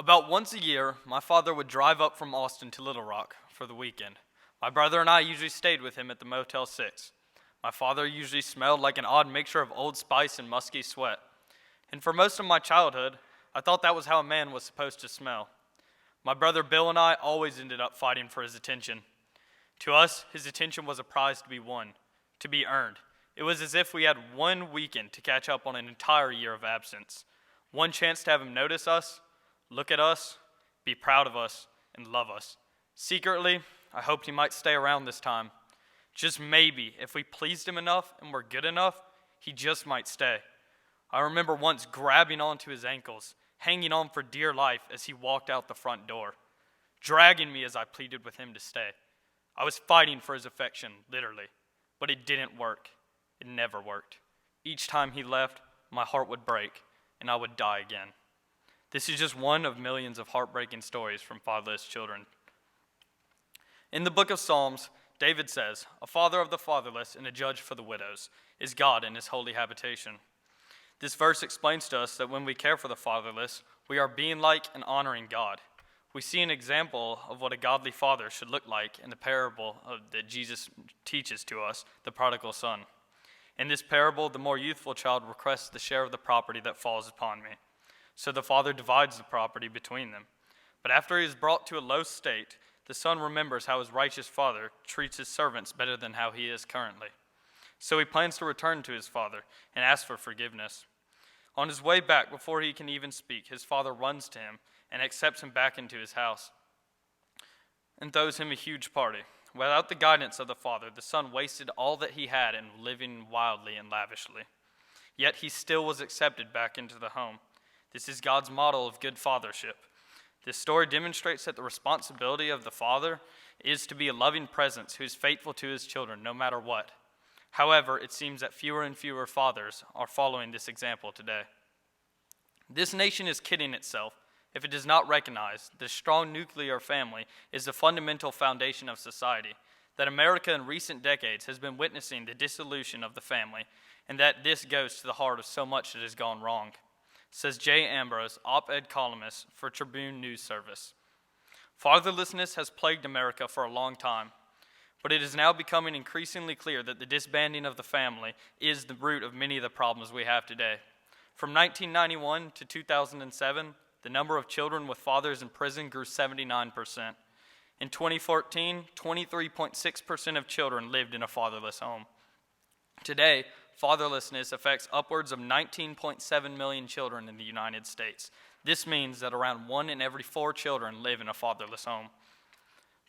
About once a year, my father would drive up from Austin to Little Rock for the weekend. My brother and I usually stayed with him at the Motel 6. My father usually smelled like an odd mixture of Old Spice and musky sweat. And for most of my childhood, I thought that was how a man was supposed to smell. My brother Bill and I always ended up fighting for his attention. To us, his attention was a prize to be won, to be earned. It was as if we had one weekend to catch up on an entire year of absence. One chance to have him notice us, look at us, be proud of us, and love us. Secretly, I hoped he might stay around this time. Just maybe, if we pleased him enough and were good enough, he just might stay. I remember once grabbing onto his ankles, hanging on for dear life as he walked out the front door, dragging me as I pleaded with him to stay. I was fighting for his affection, literally, but it didn't work. It never worked. Each time he left, my heart would break, and I would die again. This is just one of millions of heartbreaking stories from fatherless children. In the book of Psalms, David says, "A father of the fatherless and a judge for the widows is God in his holy habitation." This verse explains to us that when we care for the fatherless, we are being like and honoring God. We see an example of what a godly father should look like in the parable that Jesus teaches to us, the prodigal son. In this parable, the more youthful child requests the share of the property that falls upon me. So the father divides the property between them. But after he is brought to a low state, the son remembers how his righteous father treats his servants better than how he is currently. So he plans to return to his father and ask for forgiveness. On his way back, before he can even speak, his father runs to him and accepts him back into his house and throws him a huge party. Without the guidance of the father, the son wasted all that he had in living wildly and lavishly. Yet he still was accepted back into the home. This is God's model of good fathership. This story demonstrates that the responsibility of the father is to be a loving presence who is faithful to his children no matter what. However, it seems that fewer and fewer fathers are following this example today. This nation is kidding itself if it does not recognize the strong nuclear family is the fundamental foundation of society, that America in recent decades has been witnessing the dissolution of the family, and that this goes to the heart of so much that has gone wrong, says Jay Ambrose, op-ed columnist for Tribune News Service. Fatherlessness has plagued America for a long time, but it is now becoming increasingly clear that the disbanding of the family is the root of many of the problems we have today. From 1991 to 2007, the number of children with fathers in prison grew 79%. In 2014, 23.6% of children lived in a fatherless home. Today, fatherlessness affects upwards of 19.7 million children in the United States. This means that around 1 in every 4 children live in a fatherless home.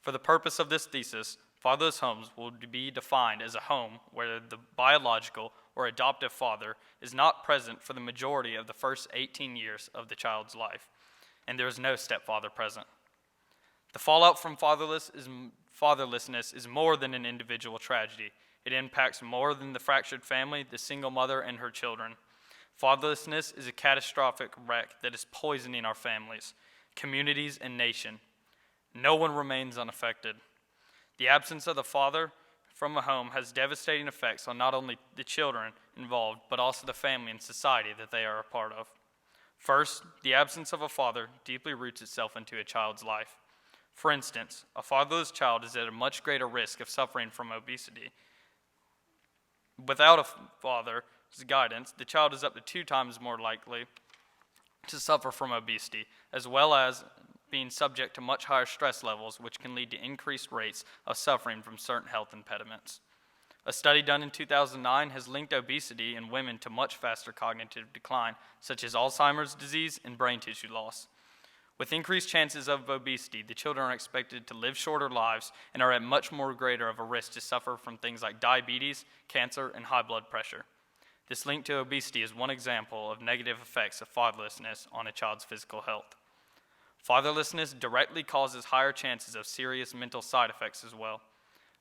For the purpose of this thesis, fatherless homes will be defined as a home where the biological or adoptive father is not present for the majority of the first 18 years of the child's life, and there is no stepfather present. The fallout from fatherlessness is more than an individual tragedy. It impacts more than the fractured family, the single mother, and her children. Fatherlessness is a catastrophic wreck that is poisoning our families, communities, and nation. No one remains unaffected. The absence of the father from a home has devastating effects on not only the children involved, but also the family and society that they are a part of. First, the absence of a father deeply roots itself into a child's life. For instance, a fatherless child is at a much greater risk of suffering from obesity. Without a father's guidance, the child is up to 2 times more likely to suffer from obesity, as well as being subject to much higher stress levels, which can lead to increased rates of suffering from certain health impediments. A study done in 2009 has linked obesity in women to much faster cognitive decline, such as Alzheimer's disease and brain tissue loss. With increased chances of obesity, the children are expected to live shorter lives and are at much more greater of a risk to suffer from things like diabetes, cancer, and high blood pressure. This link to obesity is one example of negative effects of fatherlessness on a child's physical health. Fatherlessness directly causes higher chances of serious mental side effects as well.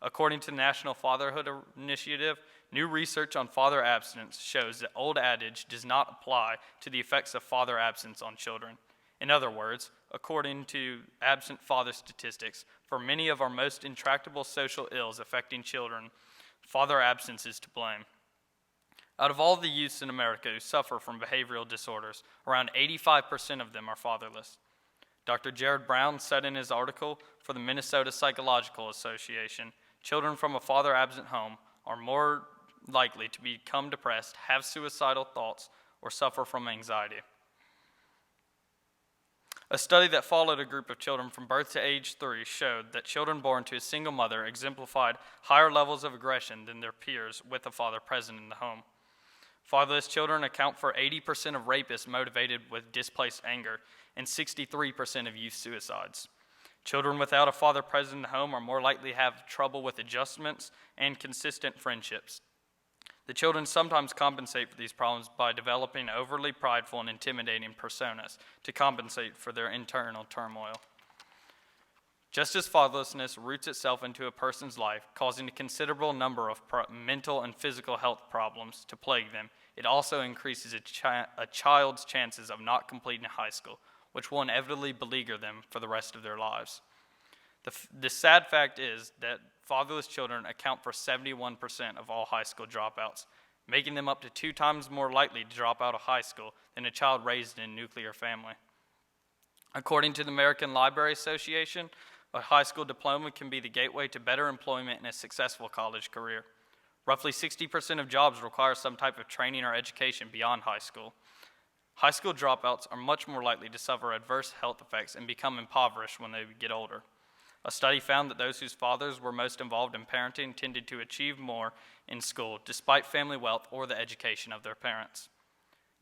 According to the National Fatherhood Initiative, new research on father absence shows that old adage does not apply to the effects of father absence on children. In other words, according to absent father statistics, for many of our most intractable social ills affecting children, father absence is to blame. Out of all the youths in America who suffer from behavioral disorders, around 85% of them are fatherless. Dr. Jared Brown said in his article for the Minnesota Psychological Association, children from a father-absent home are more likely to become depressed, have suicidal thoughts, or suffer from anxiety. A study that followed a group of children from birth to age 3 showed that children born to a single mother exemplified higher levels of aggression than their peers with a father present in the home. Fatherless children account for 80% of rapists motivated with displaced anger and 63% of youth suicides. Children without a father present in the home are more likely to have trouble with adjustments and consistent friendships. The children sometimes compensate for these problems by developing overly prideful and intimidating personas to compensate for their internal turmoil. Just as fatherlessness roots itself into a person's life, causing a considerable number of mental and physical health problems to plague them, it also increases a child's chances of not completing high school, which will inevitably beleaguer them for the rest of their lives. The sad fact is that fatherless children account for 71% of all high school dropouts, making them up to 2 times more likely to drop out of high school than a child raised in a nuclear family. According to the American Library Association, a high school diploma can be the gateway to better employment and a successful college career. Roughly 60% of jobs require some type of training or education beyond high school. High school dropouts are much more likely to suffer adverse health effects and become impoverished when they get older. A study found that those whose fathers were most involved in parenting tended to achieve more in school, despite family wealth or the education of their parents.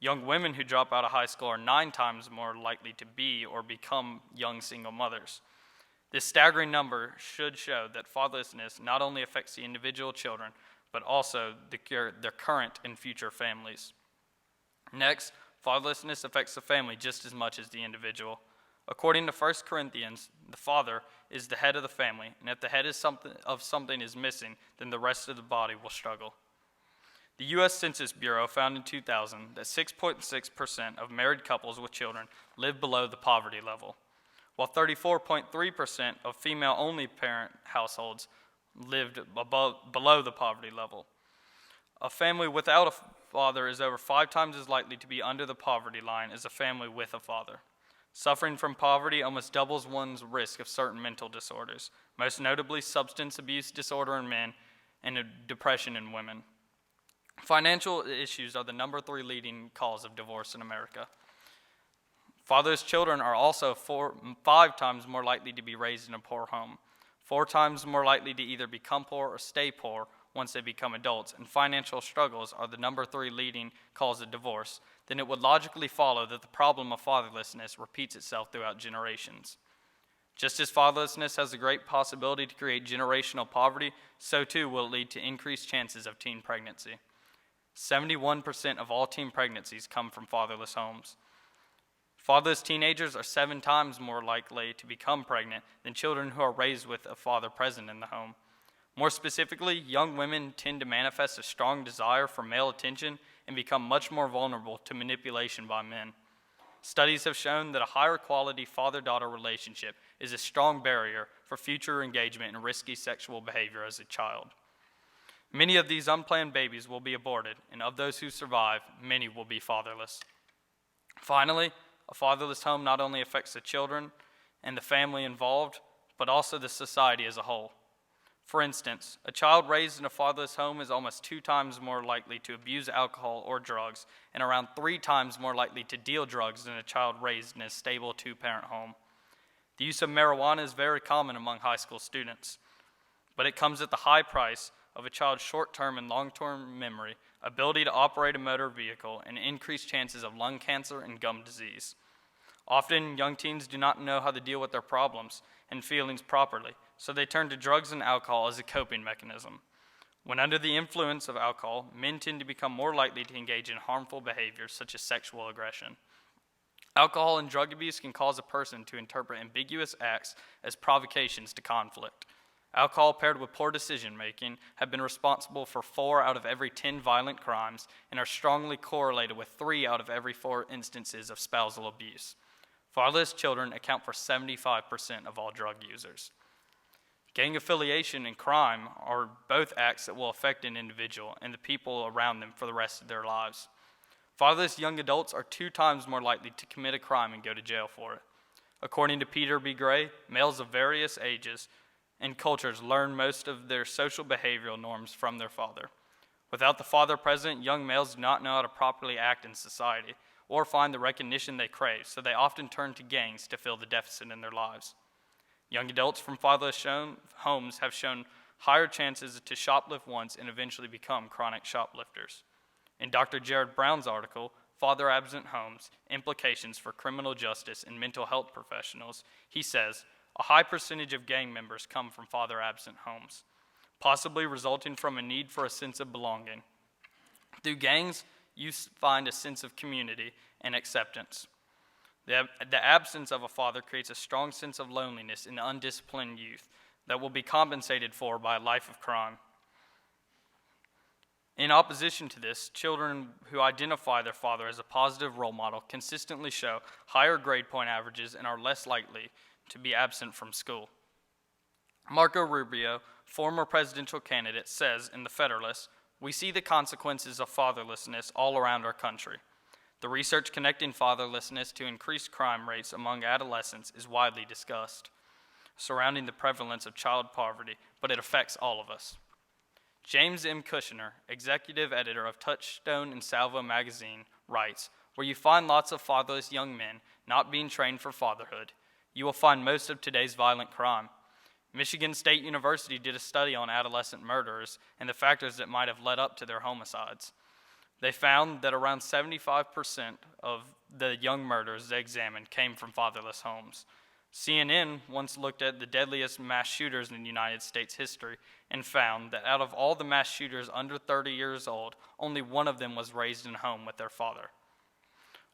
Young women who drop out of high school are 9 times more likely to be or become young single mothers. This staggering number should show that fatherlessness not only affects the individual children, but also their current and future families. Next, fatherlessness affects the family just as much as the individual. According to 1 Corinthians, the father is the head of the family, and if the head is something is missing, then the rest of the body will struggle. The U.S. Census Bureau found in 2000 that 6.6% of married couples with children live below the poverty level, while 34.3% of female-only parent households lived below the poverty level. A family without a father is over 5 times as likely to be under the poverty line as a family with a father. Suffering from poverty almost doubles one's risk of certain mental disorders, most notably substance abuse disorder in men and depression in women. Financial issues are the number 3 leading cause of divorce in America. Fatherless children are also 5 times more likely to be raised in a poor home, 4 times more likely to either become poor or stay poor once they become adults, and financial struggles are the number 3 leading cause of divorce, then it would logically follow that the problem of fatherlessness repeats itself throughout generations. Just as fatherlessness has a great possibility to create generational poverty, so too will it lead to increased chances of teen pregnancy. 71% of all teen pregnancies come from fatherless homes. Fatherless teenagers are 7 times more likely to become pregnant than children who are raised with a father present in the home. More specifically, young women tend to manifest a strong desire for male attention and become much more vulnerable to manipulation by men. Studies have shown that a higher quality father-daughter relationship is a strong barrier for future engagement in risky sexual behavior as a child. Many of these unplanned babies will be aborted, and of those who survive, many will be fatherless. Finally, a fatherless home not only affects the children and the family involved, but also the society as a whole. For instance, a child raised in a fatherless home is almost 2 times more likely to abuse alcohol or drugs, and around 3 times more likely to deal drugs than a child raised in a stable 2-parent home. The use of marijuana is very common among high school students, but it comes at the high price of a child's short-term and long-term memory, ability to operate a motor vehicle, and increased chances of lung cancer and gum disease. Often, young teens do not know how to deal with their problems and feelings properly, so they turn to drugs and alcohol as a coping mechanism. When under the influence of alcohol, men tend to become more likely to engage in harmful behaviors such as sexual aggression. Alcohol and drug abuse can cause a person to interpret ambiguous acts as provocations to conflict. Alcohol paired with poor decision-making have been responsible for 4 out of every 10 violent crimes and are strongly correlated with 3 out of every 4 instances of spousal abuse. Fatherless children account for 75% of all drug users. Gang affiliation and crime are both acts that will affect an individual and the people around them for the rest of their lives. Fatherless young adults are 2 times more likely to commit a crime and go to jail for it. According to Peter B. Gray, males of various ages and cultures learn most of their social behavioral norms from their father. Without the father present, young males do not know how to properly act in society or find the recognition they crave, so they often turn to gangs to fill the deficit in their lives. Young adults from fatherless homes have shown higher chances to shoplift once and eventually become chronic shoplifters. In Dr. Jared Brown's article, Father Absent Homes, Implications for Criminal Justice and Mental Health Professionals, he says, a high percentage of gang members come from father absent homes, possibly resulting from a need for a sense of belonging. Through gangs, you find a sense of community and acceptance. The absence of a father creates a strong sense of loneliness in undisciplined youth that will be compensated for by a life of crime. In opposition to this, children who identify their father as a positive role model consistently show higher grade point averages and are less likely to be absent from school. Marco Rubio, former presidential candidate, says in The Federalist, "We see the consequences of fatherlessness all around our country. The research connecting fatherlessness to increased crime rates among adolescents is widely discussed, surrounding the prevalence of child poverty, but it affects all of us." James M. Kushner, executive editor of Touchstone and Salvo magazine, writes, "Where you find lots of fatherless young men not being trained for fatherhood, you will find most of today's violent crime. Michigan State University did a study on adolescent murderers and the factors that might have led up to their homicides. They found that around 75% of the young murders they examined came from fatherless homes. CNN once looked at the deadliest mass shooters in United States history and found that out of all the mass shooters under 30 years old, only one of them was raised in a home with their father.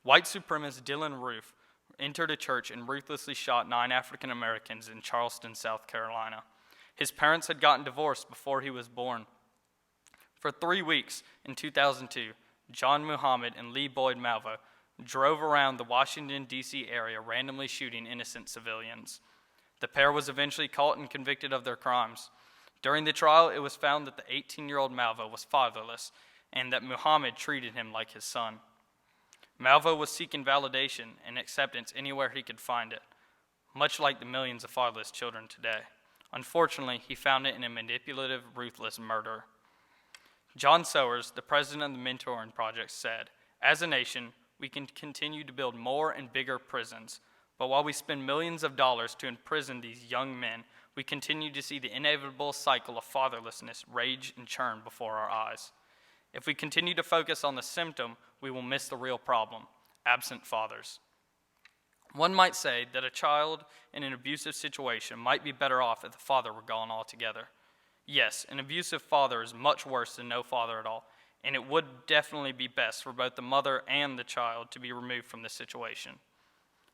White supremacist Dylan Roof entered a church and ruthlessly shot 9 African Americans in Charleston, South Carolina. His parents had gotten divorced before he was born. For 3 weeks in 2002, John Muhammad and Lee Boyd Malvo drove around the Washington, D.C. area randomly shooting innocent civilians. The pair was eventually caught and convicted of their crimes. During the trial, it was found that the 18-year-old Malvo was fatherless and that Muhammad treated him like his son. Malvo was seeking validation and acceptance anywhere he could find it, much like the millions of fatherless children today. Unfortunately, he found it in a manipulative, ruthless murderer. John Sowers, the president of the Mentoring Project, said, "As a nation, we can continue to build more and bigger prisons, but while we spend millions of dollars to imprison these young men, we continue to see the inevitable cycle of fatherlessness rage and churn before our eyes. If we continue to focus on the symptom, we will miss the real problem: absent fathers." One might say that a child in an abusive situation might be better off if the father were gone altogether. Yes, an abusive father is much worse than no father at all, and it would definitely be best for both the mother and the child to be removed from the situation.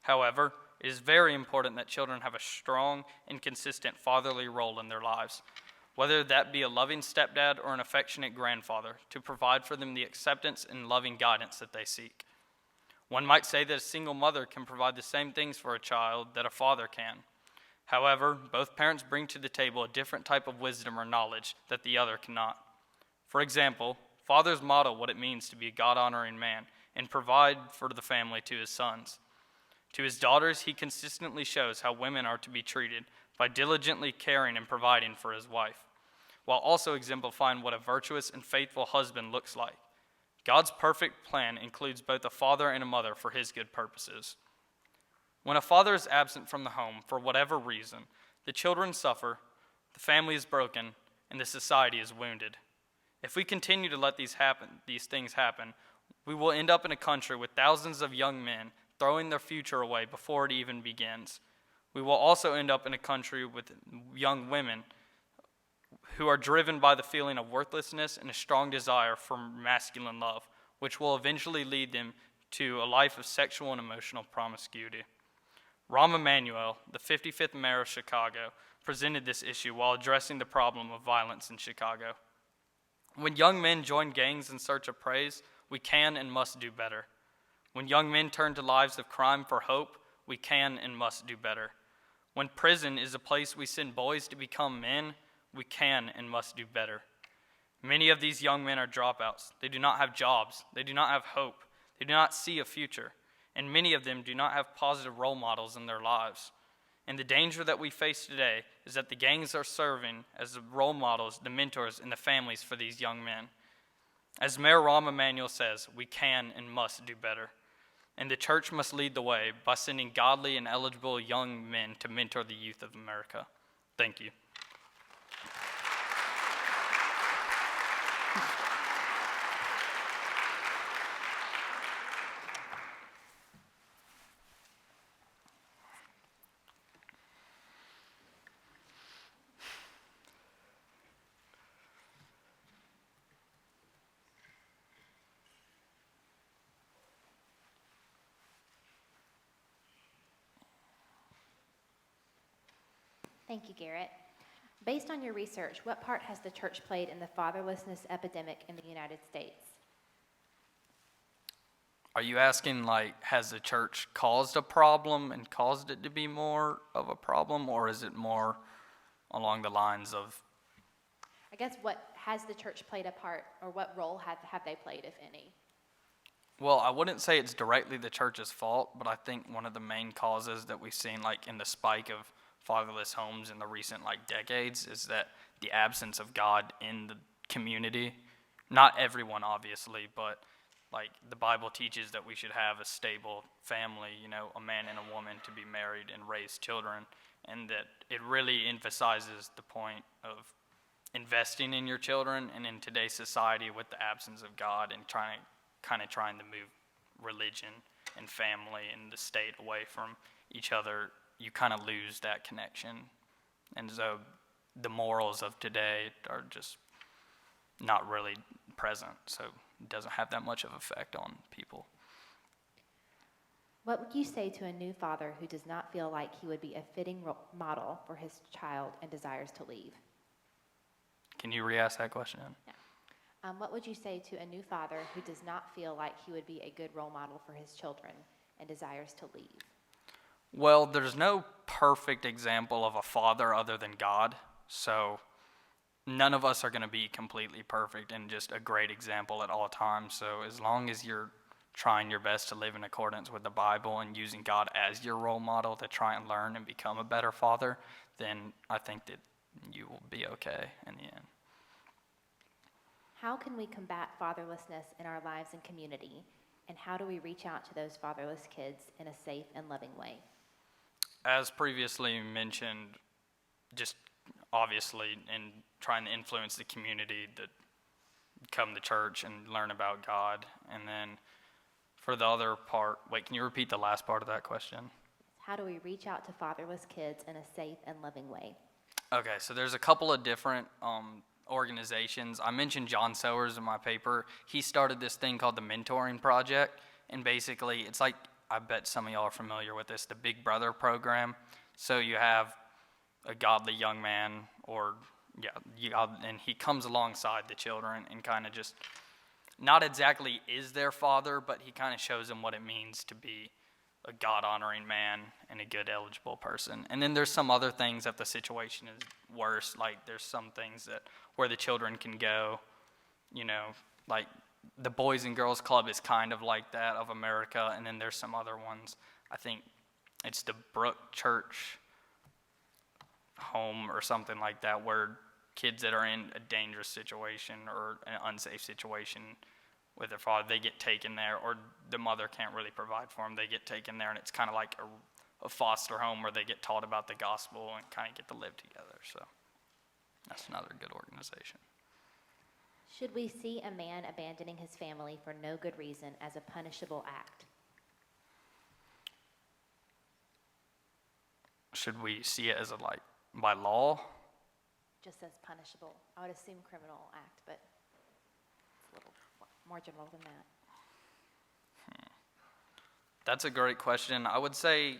However, it is very important that children have a strong and consistent fatherly role in their lives, whether that be a loving stepdad or an affectionate grandfather, to provide for them the acceptance and loving guidance that they seek. One might say that a single mother can provide the same things for a child that a father can. However, both parents bring to the table a different type of wisdom or knowledge that the other cannot. For example, fathers model what it means to be a God-honoring man and provide for the family to his sons. To his daughters, he consistently shows how women are to be treated by diligently caring and providing for his wife, while also exemplifying what a virtuous and faithful husband looks like. God's perfect plan includes both a father and a mother for his good purposes. When a father is absent from the home for whatever reason, the children suffer, the family is broken, and the society is wounded. If we continue to let these things happen, we will end up in a country with thousands of young men throwing their future away before it even begins. We will also end up in a country with young women who are driven by the feeling of worthlessness and a strong desire for masculine love, which will eventually lead them to a life of sexual and emotional promiscuity. Rahm Emanuel, the 55th mayor of Chicago, presented this issue while addressing the problem of violence in Chicago. When young men join gangs in search of praise, we can and must do better. When young men turn to lives of crime for hope, we can and must do better. When prison is a place we send boys to become men, we can and must do better. Many of these young men are dropouts. They do not have jobs. They do not have hope. They do not see a future. and many of them do not have positive role models in their lives. And the danger that we face today is that the gangs are serving as the role models, the mentors, and the families for these young men. As Mayor Rahm Emanuel says, we can and must do better. And the church must lead the way by sending godly and eligible young men to mentor the youth of America. Thank you. Thank you, Garrett. Based on your research, what part has the church played in the fatherlessness epidemic in the United States? Are you asking, like, has the church caused a problem and caused it to be more of a problem, or is it more along the lines of... I guess what has the church played a part, or what role have they played, if any? Well, I wouldn't say it's directly the church's fault, but I think one of the main causes that we've seen, like, in the spike of fatherless homes in the recent, like, decades is that the absence of God in the community. Not everyone, obviously, but... like, the Bible teaches that we should have a stable family, you know, a man and a woman to be married and raise children, and that it really emphasizes the point of investing in your children. And in today's society, with the absence of God and trying to move religion and family and the state away from each other, you kind of lose that connection. And so the morals of today are just not really present, so it doesn't have that much of effect on people. What would you say to a new father who does not feel like he would be a fitting model for his child and desires to leave? Can you re-ask that question? Yeah. What would you say to a new father who does not feel like he would be a good role model for his children and desires to leave? Well, there's no perfect example of a father other than God, so none of us are going to be completely perfect and just a great example at all times. So as long as you're trying your best to live in accordance with the Bible and using God as your role model to try and learn and become a better father, then I think that you will be okay in the end. How can we combat fatherlessness in our lives and community? And how do we reach out to those fatherless kids in a safe and loving way? As previously mentioned, just obviously in trying to influence the community to come to church and learn about God. And then for the other part, wait, can you repeat the last part of that question? How do we reach out to fatherless kids in a safe and loving way? Okay, so there's a couple of different organizations. I mentioned John Sowers in my paper. He started this thing called the Mentoring Project, and basically it's like, I bet some of y'all are familiar with this, the Big Brother program. So you have a godly young man, and he comes alongside the children and kind of just, not exactly is their father, but he kind of shows them what it means to be a God-honoring man and a good, eligible person. And then there's some other things if the situation is worse, like there's some things that where the children can go, you know, like the Boys and Girls Club is kind of like that of America, and then there's some other ones. I think it's the Brook Church home or something like that, where kids that are in a dangerous situation or an unsafe situation with their father, they get taken there, or the mother can't really provide for them, they get taken there, and it's kind of like a foster home where they get taught about the gospel and kind of get to live together. So that's another good organization. Should we see a man abandoning his family for no good reason as a punishable act? Should we see it as by law? Just as punishable. I would assume criminal act, but it's a little more general than that. That's a great question. I would say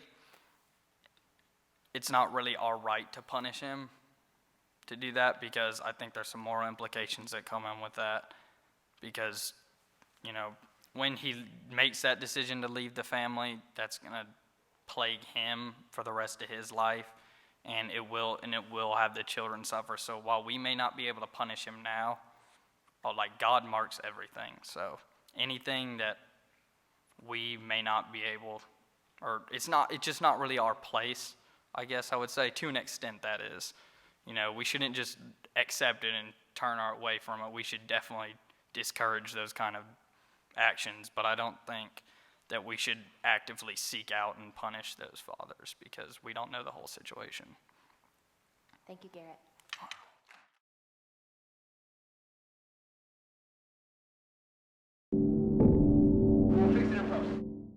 it's not really our right to punish him to do that, because I think there's some moral implications that come in with that, because, you know, when he makes that decision to leave the family, that's going to plague him for the rest of his life, and it will have the children suffer. So while we may not be able to punish him now, but God marks everything. So anything that we may not be able, or it's just not really our place, I guess I would say, to an extent that is. We shouldn't just accept it and turn our way from it. We should definitely discourage those kind of actions, but I don't think that we should actively seek out and punish those fathers because we don't know the whole situation. Thank you, Garrett.